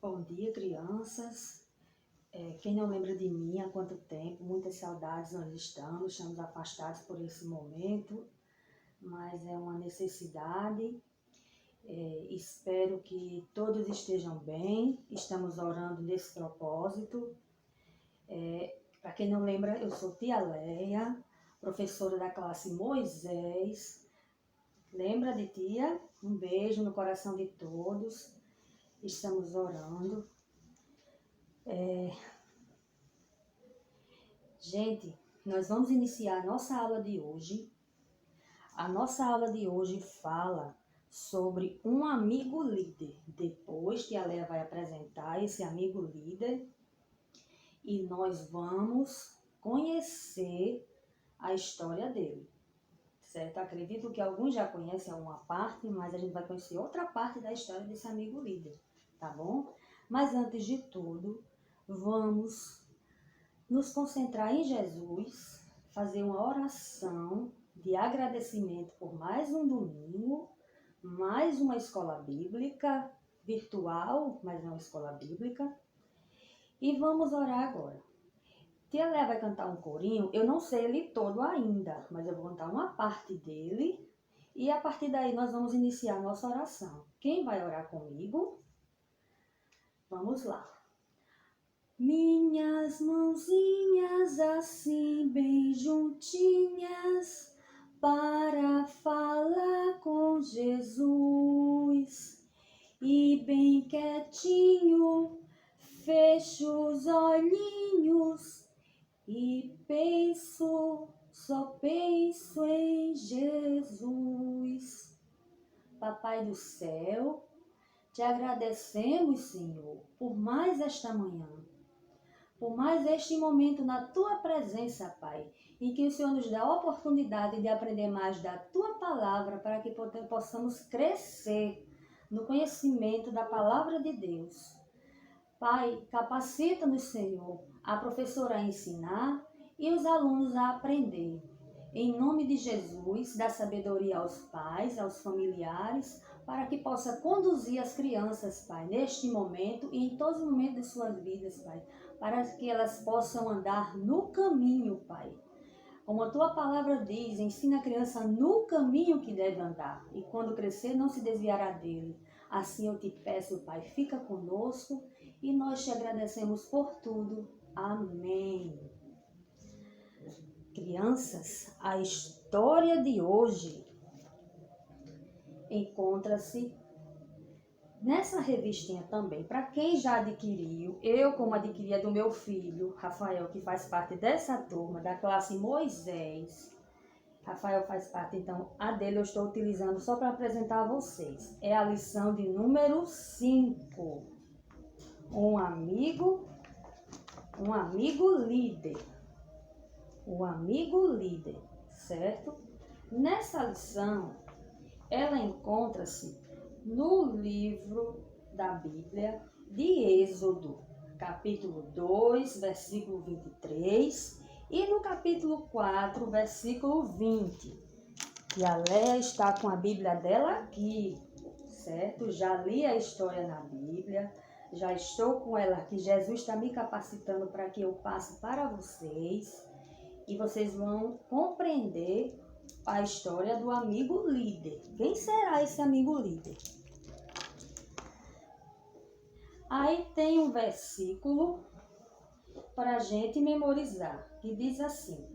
Bom dia, crianças. Quem não lembra de mim há quanto tempo, muitas saudades nós estamos afastados por esse momento, mas é uma necessidade. Espero que todos estejam bem, estamos orando nesse propósito. Para quem não lembra, eu sou tia Leia, professora da classe Moisés. Lembra de tia? Um beijo no coração de todos. Estamos orando. Gente, nós vamos iniciar a nossa aula de hoje. A nossa aula de hoje fala sobre um amigo líder. Depois que a Leia vai apresentar esse amigo líder e nós vamos conhecer a história dele, certo? Acredito que alguns já conhecem uma parte, mas a gente vai conhecer outra parte da história desse amigo líder, tá bom? Mas antes de tudo, vamos nos concentrar em Jesus, fazer uma oração de agradecimento por mais um domingo, mais uma escola bíblica virtual, mas não escola bíblica. E vamos orar agora. Tia Léa vai cantar um corinho, eu não sei ele todo ainda, mas eu vou cantar uma parte dele e a partir daí nós vamos iniciar a nossa oração. Quem vai orar comigo? Vamos lá. Minhas mãozinhas assim bem juntinhas para falar com Jesus e bem quietinho fecho os olhinhos e só penso em Jesus. Papai do céu, te agradecemos, Senhor, por mais esta manhã. Por mais este momento na Tua presença, Pai, em que o Senhor nos dá a oportunidade de aprender mais da Tua palavra para que possamos crescer no conhecimento da palavra de Deus. Pai, capacita-nos, Senhor, a professora a ensinar e os alunos a aprender. Em nome de Jesus, dá sabedoria aos pais, aos familiares, para que possa conduzir as crianças, Pai, neste momento e em todos os momentos de suas vidas, Pai, para que elas possam andar no caminho, Pai. Como a Tua palavra diz, ensina a criança no caminho que deve andar, e quando crescer não se desviará dele. Assim eu te peço, Pai, fica conosco e nós te agradecemos por tudo. Amém. Crianças, a história de hoje encontra-se nessa revistinha também. Para quem já adquiriu, eu como adquiri a do meu filho, Rafael, que faz parte dessa turma, da classe Moisés. Rafael faz parte, então a dele eu estou utilizando só para apresentar a vocês. É a lição de número 5. Um amigo líder. O amigo líder, certo? Nessa lição, ela encontra-se no livro da Bíblia de Êxodo, capítulo 2, versículo 23, e no capítulo 4, versículo 20. E a Léa está com a Bíblia dela aqui, certo? Já li a história na Bíblia, já estou com ela aqui. Jesus está me capacitando para que eu passe para vocês e vocês vão compreender a história do amigo líder. Quem será esse amigo líder? Aí tem um versículo para a gente memorizar, que diz assim: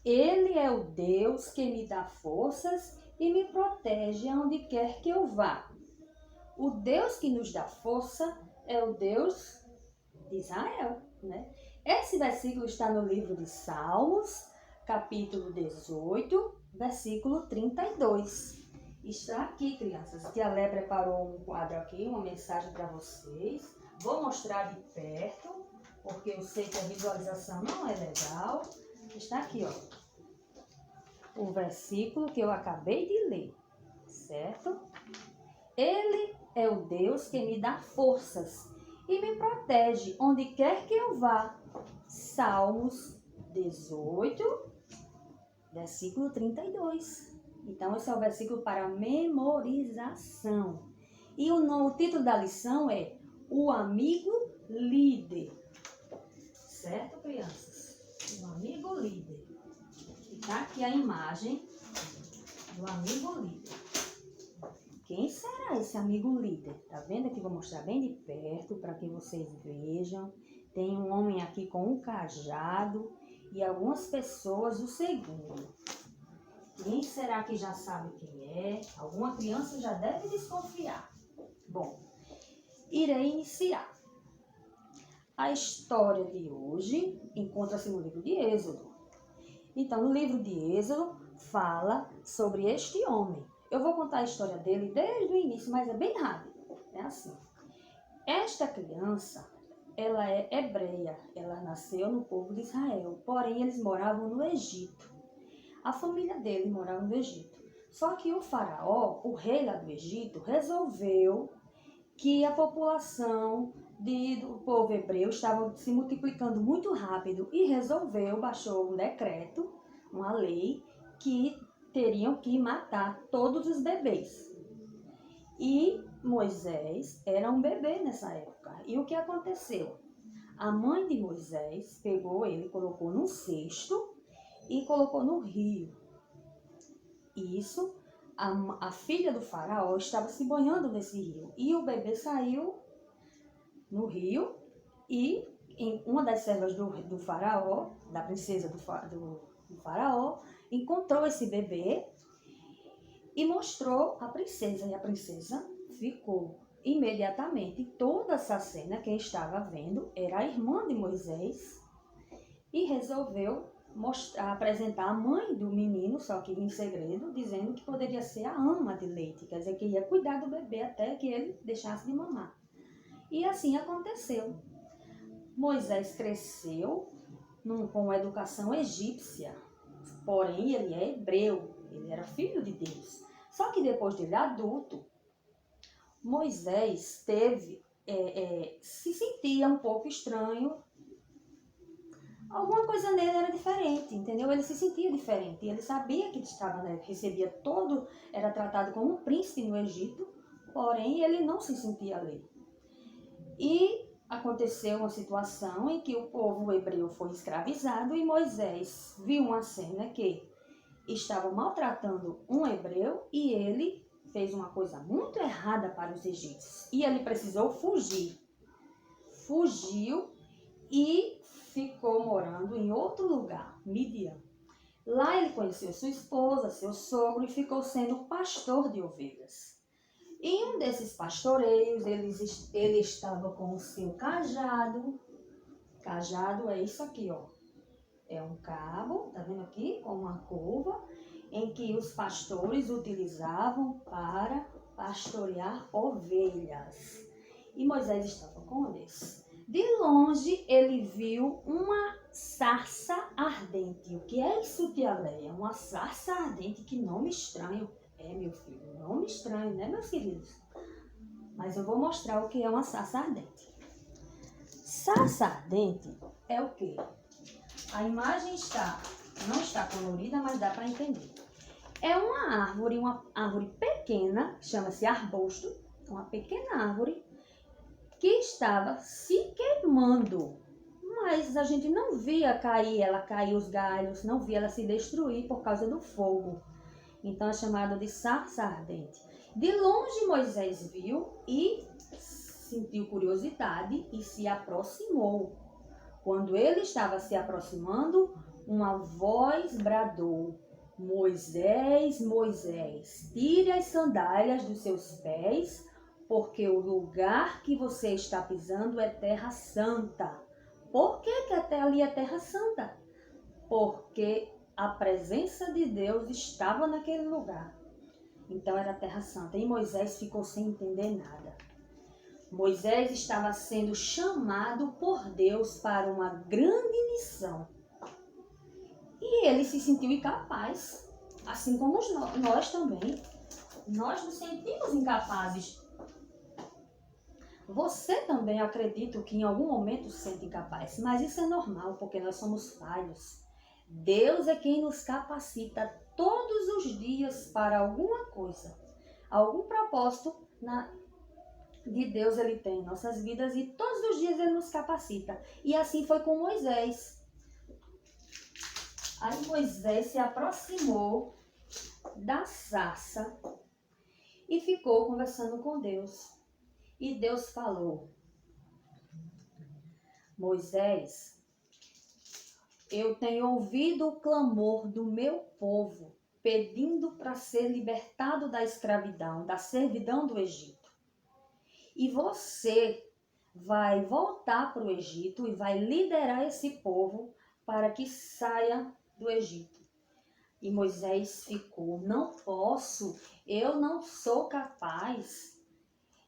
Ele é o Deus que me dá forças e me protege aonde quer que eu vá. O Deus que nos dá força é o Deus de Israel, né? Esse versículo está no livro de Salmos, capítulo 18, versículo 32. Está aqui, crianças. A tia Lé preparou um quadro aqui, uma mensagem para vocês. Vou mostrar de perto, porque eu sei que a visualização não é legal. Está aqui, ó, o versículo que eu acabei de ler, certo? Ele é o Deus que me dá forças e me protege onde quer que eu vá. Salmos 18, versículo 32. Então, esse é o versículo para memorização. E o título da lição é o amigo líder. Certo, crianças? O amigo líder. E tá aqui a imagem do amigo líder. Quem será esse amigo líder? Tá vendo aqui? Vou mostrar bem de perto para que vocês vejam. Tem um homem aqui com um cajado e algumas pessoas o segundo. Quem será que já sabe quem é? Alguma criança já deve desconfiar. Bom, irei iniciar. A história de hoje encontra-se no livro de Êxodo. Então, no livro de Êxodo fala sobre este homem. Eu vou contar a história dele desde o início, mas é bem rápido. É assim. Esta criança, ela é hebreia. Ela nasceu no povo de Israel. Porém, eles moravam no Egito. A família dele morava no Egito. Só que o faraó, o rei lá do Egito, resolveu que a população do povo hebreu estava se multiplicando muito rápido e baixou um decreto, uma lei, que teriam que matar todos os bebês. E Moisés era um bebê nessa época. E o que aconteceu? A mãe de Moisés pegou ele, colocou num cesto e colocou no rio. Isso, a filha do faraó estava se banhando nesse rio. E o bebê saiu no rio e uma das servas do faraó, da princesa do faraó, encontrou esse bebê e mostrou a princesa. E a princesa ficou imediatamente. Toda essa cena, quem estava vendo era a irmã de Moisés e resolveu apresentar a mãe do menino, só que em segredo, dizendo que poderia ser a ama de leite, quer dizer, que ia cuidar do bebê até que ele deixasse de mamar. E assim aconteceu. Moisés cresceu com educação egípcia, porém ele é hebreu, ele era filho de Deus. Só que depois dele adulto, Moisés se sentia um pouco estranho. Alguma coisa nele era diferente, entendeu? Ele se sentia diferente. Ele sabia que estava, recebia era tratado como um príncipe no Egito, porém ele não se sentia ali. E aconteceu uma situação em que o povo hebreu foi escravizado e Moisés viu uma cena que estava maltratando um hebreu e ele fez uma coisa muito errada para os egípcios. E ele precisou fugir. Fugiu e ficou morando em outro lugar, Midian. Lá ele conheceu sua esposa, seu sogro e ficou sendo pastor de ovelhas. Em um desses pastoreios, ele estava com o seu cajado. Cajado é isso aqui, ó. É um cabo, tá vendo aqui? Com uma curva, em que os pastores utilizavam para pastorear ovelhas. E Moisés estava com eles. De longe, ele viu uma sarça ardente. O que é isso, tia Leia? Uma sarça ardente, que nome estranho. É, meu filho, nome estranho, né, meus queridos? Mas eu vou mostrar o que é uma sarça ardente. Sarça ardente é o quê? A imagem não está colorida, mas dá para entender. É uma árvore pequena, chama-se arbusto, uma pequena árvore, que estava se queimando, mas a gente não via ela cair os galhos, não via ela se destruir por causa do fogo. Então é chamado de sarça ardente. De longe Moisés viu e sentiu curiosidade e se aproximou. Quando ele estava se aproximando, uma voz bradou: Moisés, Moisés, tire as sandálias dos seus pés, porque o lugar que você está pisando é terra santa. Por que até ali é terra santa? Porque a presença de Deus estava naquele lugar. Então era terra santa. E Moisés ficou sem entender nada. Moisés estava sendo chamado por Deus para uma grande missão. E ele se sentiu incapaz, assim como nós também. Nós nos sentimos incapazes. Você também, acredito que em algum momento se sente incapaz, mas isso é normal, porque nós somos falhos. Deus é quem nos capacita todos os dias para alguma coisa, algum propósito de Deus ele tem em nossas vidas e todos os dias ele nos capacita. E assim foi com Moisés. Aí Moisés se aproximou da sarça e ficou conversando com Deus. E Deus falou: Moisés, eu tenho ouvido o clamor do meu povo, pedindo para ser libertado da escravidão, da servidão do Egito. E você vai voltar para o Egito e vai liderar esse povo para que saia do Egito. E Moisés ficou: não posso, eu não sou capaz.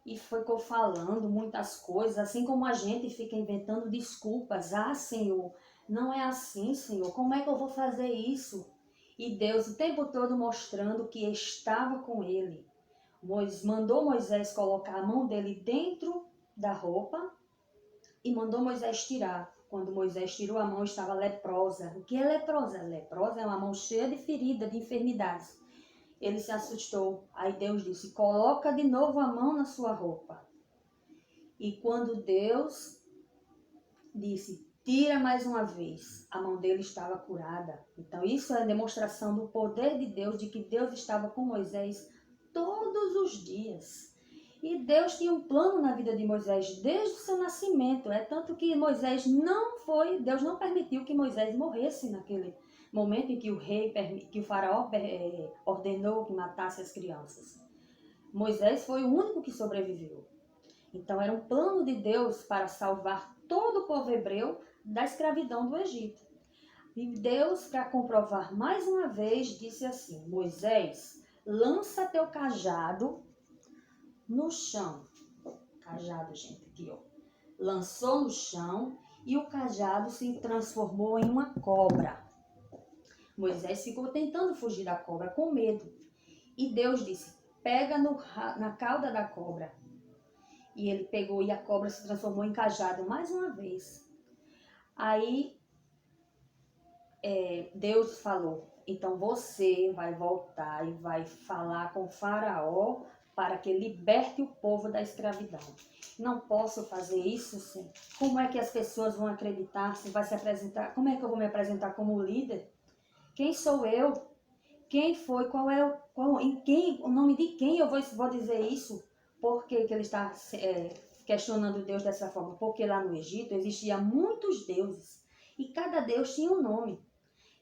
E ficou falando muitas coisas, assim como a gente fica inventando desculpas. Ah, Senhor, não é assim, Senhor, como é que eu vou fazer isso? E Deus o tempo todo mostrando que estava com ele. Mandou Moisés colocar a mão dele dentro da roupa e mandou Moisés tirar. Quando Moisés tirou a mão, estava leprosa. O que é leprosa? Leprosa é uma mão cheia de ferida, de enfermidades. Ele se assustou. Aí Deus disse: coloca de novo a mão na sua roupa. E quando Deus disse: tira mais uma vez, a mão dele estava curada. Então isso é a demonstração do poder de Deus, de que Deus estava com Moisés todos os dias. E Deus tinha um plano na vida de Moisés desde o seu nascimento. É tanto que Deus não permitiu que Moisés morresse naquele momento em que que o faraó ordenou que matasse as crianças. Moisés foi o único que sobreviveu. Então era um plano de Deus para salvar todo o povo hebreu da escravidão do Egito. E Deus, para comprovar mais uma vez, disse assim: Moisés, lança teu cajado no chão. Cajado, gente, aqui, ó. Lançou no chão e o cajado se transformou em uma cobra. Moisés ficou tentando fugir da cobra com medo. E Deus disse: pega na cauda da cobra. E ele pegou e a cobra se transformou em cajado mais uma vez. Aí Deus falou: então você vai voltar e vai falar com o faraó para que liberte o povo da escravidão. Não posso fazer isso, sim. Como é que as pessoas vão acreditar? Se vai se apresentar? Como é que eu vou me apresentar como líder? Quem sou eu? Quem foi? O nome de quem eu vou dizer isso? Por que ele está questionando Deus dessa forma? Porque lá no Egito existiam muitos deuses e cada deus tinha um nome.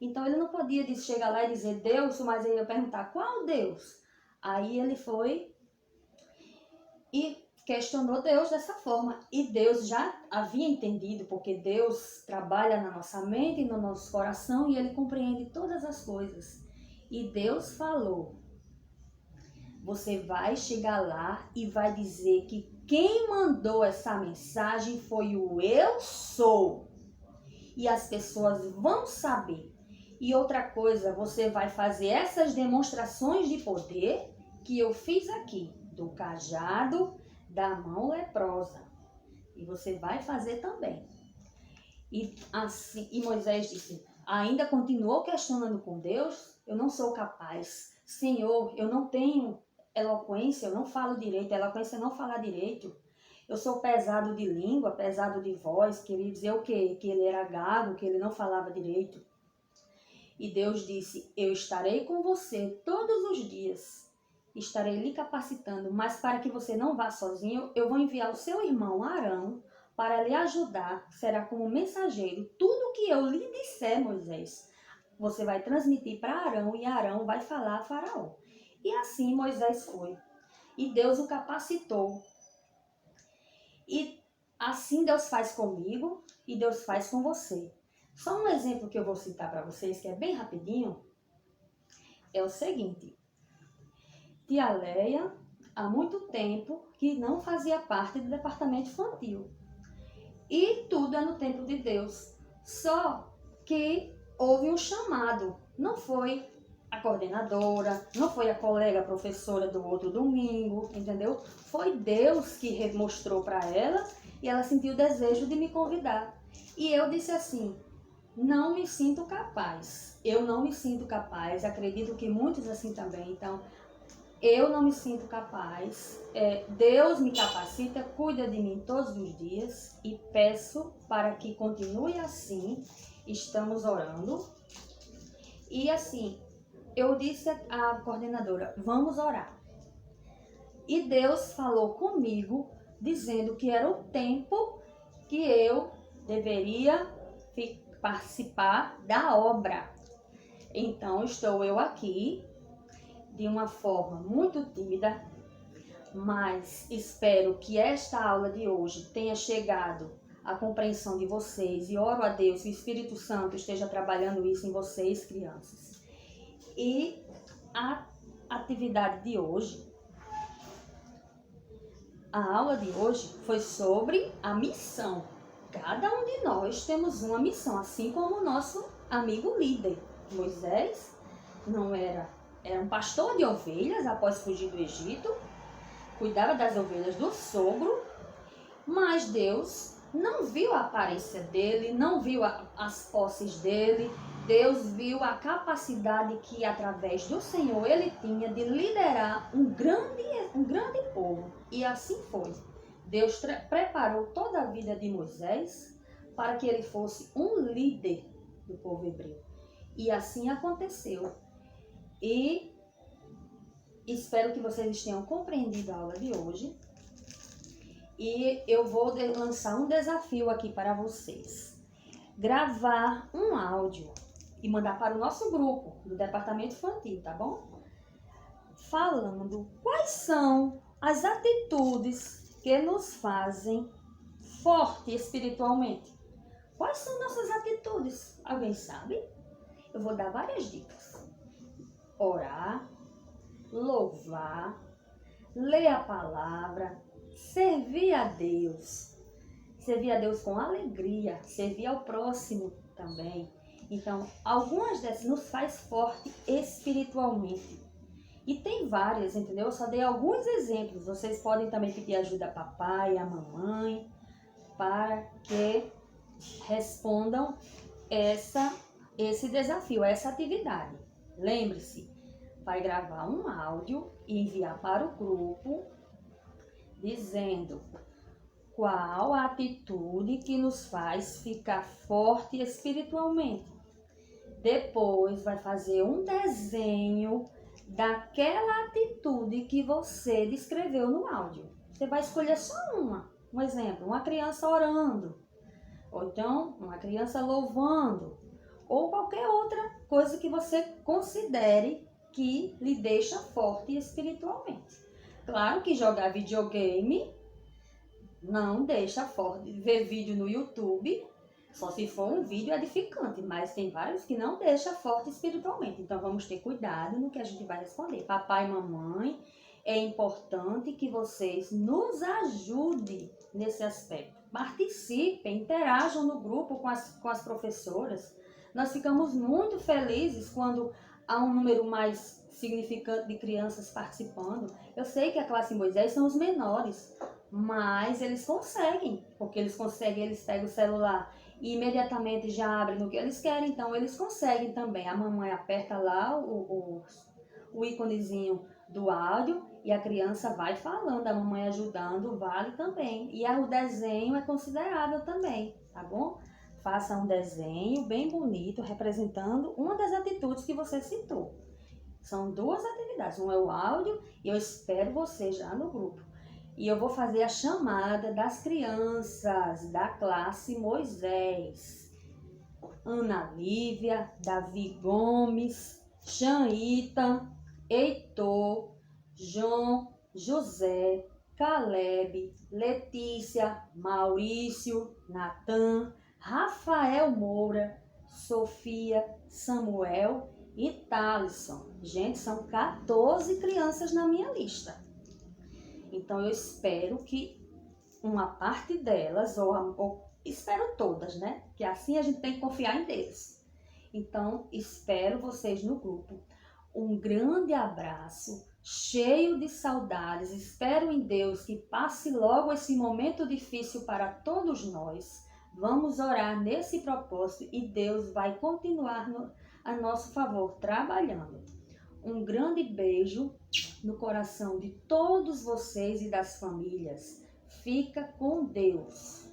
Então ele não podia chegar lá e dizer Deus, mas ele ia perguntar qual Deus? Aí ele foi e questionou Deus dessa forma. E Deus já havia entendido, porque Deus trabalha na nossa mente e no nosso coração e ele compreende todas as coisas. E Deus falou: você vai chegar lá e vai dizer que quem mandou essa mensagem foi o Eu Sou. E as pessoas vão saber. E outra coisa, você vai fazer essas demonstrações de poder que eu fiz aqui, do cajado, da mão leprosa. E você vai fazer também. E Moisés disse, ainda continuou questionando com Deus: eu não sou capaz. Senhor, eu não tenho eloquência, eu não falo direito. Eloquência é não falar direito. Eu sou pesado de língua, pesado de voz. Queria dizer o quê? Que ele era gago, que ele não falava direito. E Deus disse: eu estarei com você todos os dias. Estarei lhe capacitando, mas para que você não vá sozinho, eu vou enviar o seu irmão Arão para lhe ajudar. Será como mensageiro. Tudo que eu lhe disser, Moisés, você vai transmitir para Arão e Arão vai falar a Faraó. E assim Moisés foi. E Deus o capacitou. E assim Deus faz comigo e Deus faz com você. Só um exemplo que eu vou citar para vocês, que é bem rapidinho, é o seguinte. Tia Leia, há muito tempo que não fazia parte do departamento infantil. E tudo é no tempo de Deus. Só que houve um chamado. Não foi a coordenadora, não foi a colega professora do outro domingo, entendeu? Foi Deus que mostrou para ela e ela sentiu o desejo de me convidar. E eu disse assim: não me sinto capaz. Eu não me sinto capaz. Acredito que muitos assim também. Então, eu não me sinto capaz. Deus me capacita, cuida de mim todos os dias e peço para que continue assim. Estamos orando. E assim, eu disse à coordenadora, vamos orar. E Deus falou comigo, dizendo que era o tempo que eu deveria participar da obra. Então, estou eu aqui, de uma forma muito tímida, mas espero que esta aula de hoje tenha chegado à compreensão de vocês e oro a Deus que o Espírito Santo esteja trabalhando isso em vocês, crianças. E a atividade de hoje, a aula de hoje foi sobre a missão. Cada um de nós temos uma missão, assim como o nosso amigo líder. Moisés era um pastor de ovelhas após fugir do Egito, cuidava das ovelhas do sogro, mas Deus não viu a aparência dele, não viu as posses dele. Deus viu a capacidade que através do Senhor ele tinha de liderar um grande povo. E assim foi. Deus preparou toda a vida de Moisés para que ele fosse um líder do povo hebreu. E assim aconteceu. E espero que vocês tenham compreendido a aula de hoje. E eu vou lançar um desafio aqui para vocês. Gravar um áudio e mandar para o nosso grupo do departamento infantil, tá bom? Falando quais são as atitudes que nos fazem forte espiritualmente. Quais são nossas atitudes? Alguém sabe? Eu vou dar várias dicas. Orar, louvar, ler a palavra, servir a Deus com alegria, servir ao próximo também. Então, algumas dessas nos faz forte espiritualmente. E tem várias, entendeu? Eu só dei alguns exemplos. Vocês podem também pedir ajuda a papai, a mamãe, para que respondam esse desafio, essa atividade. Lembre-se, vai gravar um áudio e enviar para o grupo, dizendo qual a atitude que nos faz ficar forte espiritualmente. Depois vai fazer um desenho daquela atitude que você descreveu no áudio. Você vai escolher só um exemplo, uma criança orando, ou então uma criança louvando, ou qualquer outra coisa que você considere que lhe deixa forte espiritualmente. Claro que jogar videogame não deixa forte. Ver vídeo no YouTube, só se for um vídeo edificante, mas tem vários que não deixa forte espiritualmente. Então vamos ter cuidado no que a gente vai responder. Papai e mamãe, é importante que vocês nos ajudem nesse aspecto. Participem, interajam no grupo com as professoras. Nós ficamos muito felizes quando há um número mais significante de crianças participando. Eu sei que a classe Moisés são os menores, mas eles conseguem, porque eles pegam o celular e imediatamente já abrem no que eles querem, então eles conseguem também. A mamãe aperta lá o íconezinho do áudio e a criança vai falando, a mamãe ajudando, vale também. E o desenho é considerável também, tá bom? Faça um desenho bem bonito, representando uma das atitudes que você citou. São duas atividades, um é o áudio e eu espero você já no grupo. E eu vou fazer a chamada das crianças da classe Moisés. Ana Lívia, Davi Gomes, Xanita, Heitor, João, José, Caleb, Letícia, Maurício, Natan, Rafael Moura, Sofia, Samuel e Thalisson. Gente, são 14 crianças na minha lista. Então eu espero que uma parte delas, ou espero todas, né? Que assim a gente tem que confiar em Deus. Então espero vocês no grupo. Um grande abraço, cheio de saudades. Espero em Deus que passe logo esse momento difícil para todos nós. Vamos orar nesse propósito e Deus vai continuar a nosso favor trabalhando. Um grande beijo no coração de todos vocês e das famílias. Fica com Deus.